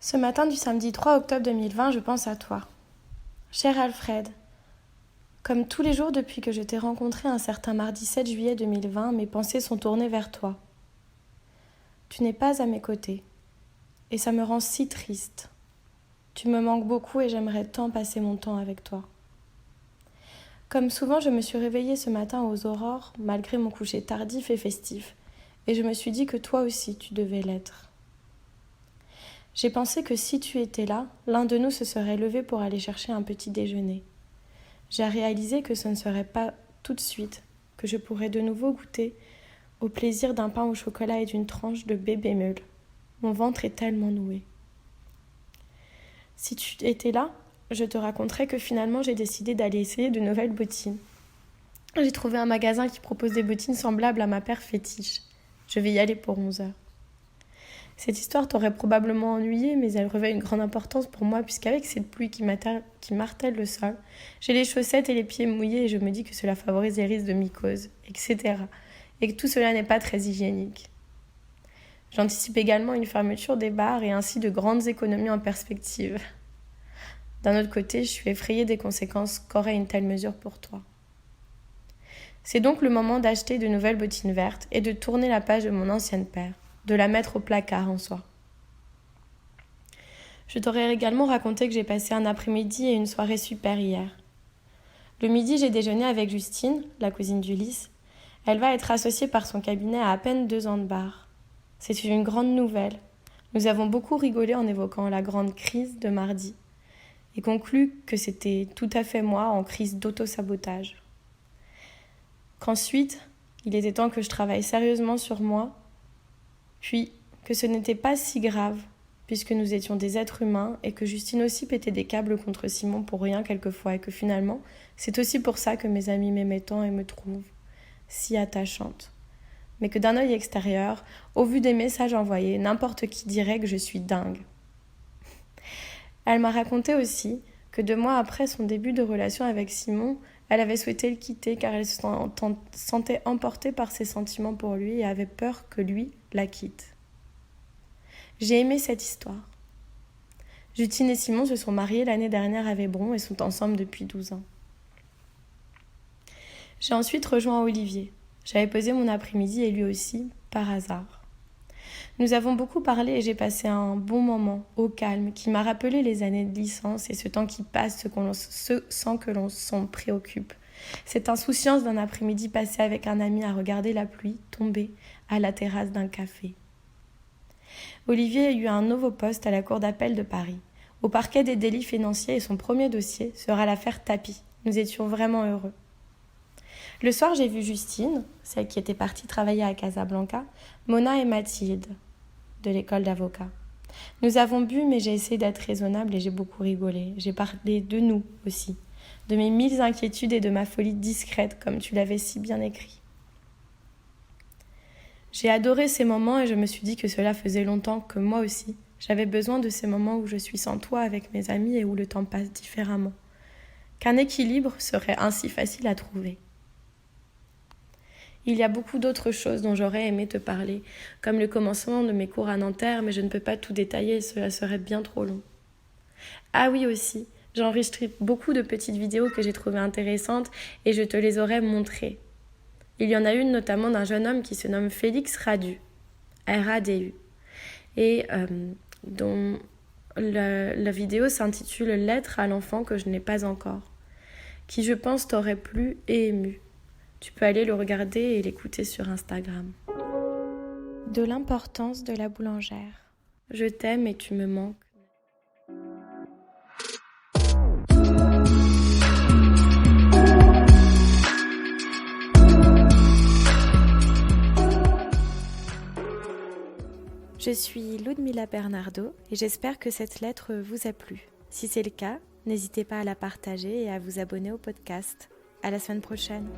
Ce matin du samedi 3 octobre 2020, je pense à toi. Cher Alfred, comme tous les jours depuis que je t'ai rencontré un certain mardi 7 juillet 2020, mes pensées sont tournées vers toi. Tu n'es pas à mes côtés, et ça me rend si triste. Tu me manques beaucoup et j'aimerais tant passer mon temps avec toi. Comme souvent, je me suis réveillée ce matin aux aurores, malgré mon coucher tardif et festif, et je me suis dit que toi aussi tu devais l'être. J'ai pensé que si tu étais là, l'un de nous se serait levé pour aller chercher un petit déjeuner. J'ai réalisé que ce ne serait pas tout de suite, que je pourrais de nouveau goûter au plaisir d'un pain au chocolat et d'une tranche de bébé meule. Mon ventre est tellement noué. Si tu étais là, je te raconterais que finalement j'ai décidé d'aller essayer de nouvelles bottines. J'ai trouvé un magasin qui propose des bottines semblables à ma paire fétiche. Je vais y aller pour 11 heures. Cette histoire t'aurait probablement ennuyé, mais elle revêt une grande importance pour moi, puisqu'avec cette pluie qui martèle le sol, j'ai les chaussettes et les pieds mouillés et je me dis que cela favorise les risques de mycose, etc. Et que tout cela n'est pas très hygiénique. J'anticipe également une fermeture des bars et ainsi de grandes économies en perspective. D'un autre côté, je suis effrayée des conséquences qu'aurait une telle mesure pour toi. C'est donc le moment d'acheter de nouvelles bottines vertes et de tourner la page de mon ancienne paire, de la mettre au placard en soi. Je t'aurais également raconté que j'ai passé un après-midi et une soirée super hier. Le midi, j'ai déjeuné avec Justine, la cousine d'Ulysse. Elle va être associée par son cabinet à peine 2 ans de bar. C'est une grande nouvelle. Nous avons beaucoup rigolé en évoquant la grande crise de mardi et conclu que c'était tout à fait moi en crise d'auto-sabotage. Qu'ensuite, il était temps que je travaille sérieusement sur moi, puis que ce n'était pas si grave, puisque nous étions des êtres humains et que Justine aussi pétait des câbles contre Simon pour rien quelquefois et que finalement, c'est aussi pour ça que mes amis m'aimaient tant et me trouvent si attachante. Mais que d'un œil extérieur, au vu des messages envoyés, n'importe qui dirait que je suis dingue. Elle m'a raconté aussi que 2 mois après son début de relation avec Simon, elle avait souhaité le quitter car elle se sentait emportée par ses sentiments pour lui et avait peur que lui la quitte. J'ai aimé cette histoire. Justine et Simon se sont mariés l'année dernière à Vébron et sont ensemble depuis 12 ans. J'ai ensuite rejoint Olivier. J'avais posé mon après-midi et lui aussi, par hasard. Nous avons beaucoup parlé et j'ai passé un bon moment, au calme, qui m'a rappelé les années de licence et ce temps qui passe sans que l'on s'en préoccupe. Cette insouciance d'un après-midi passé avec un ami à regarder la pluie tomber à la terrasse d'un café. Olivier a eu un nouveau poste à la cour d'appel de Paris. Au parquet des délits financiers et son premier dossier sera l'affaire Tapie. Nous étions vraiment heureux. Le soir, j'ai vu Justine, celle qui était partie travailler à Casablanca, Mona et Mathilde, de l'école d'avocat. Nous avons bu, mais j'ai essayé d'être raisonnable et j'ai beaucoup rigolé. J'ai parlé de nous aussi, de mes 1000 inquiétudes et de ma folie discrète, comme tu l'avais si bien écrit. J'ai adoré ces moments et je me suis dit que cela faisait longtemps que moi aussi, j'avais besoin de ces moments où je suis sans toi avec mes amis et où le temps passe différemment. Qu'un équilibre serait ainsi facile à trouver. Il y a beaucoup d'autres choses dont j'aurais aimé te parler, comme le commencement de mes cours à Nanterre, mais je ne peux pas tout détailler, cela serait bien trop long. Ah oui aussi, j'ai enregistré beaucoup de petites vidéos que j'ai trouvées intéressantes et je te les aurais montrées. Il y en a une notamment d'un jeune homme qui se nomme Félix Radu, R-A-D-U, et dont la vidéo s'intitule « Lettre à l'enfant que je n'ai pas encore », qui je pense t'aurait plu et ému. Tu peux aller le regarder et l'écouter sur Instagram. De l'importance de la boulangère. Je t'aime et tu me manques. Je suis Ludmila Bernardo et j'espère que cette lettre vous a plu. Si c'est le cas, n'hésitez pas à la partager et à vous abonner au podcast. À la semaine prochaine.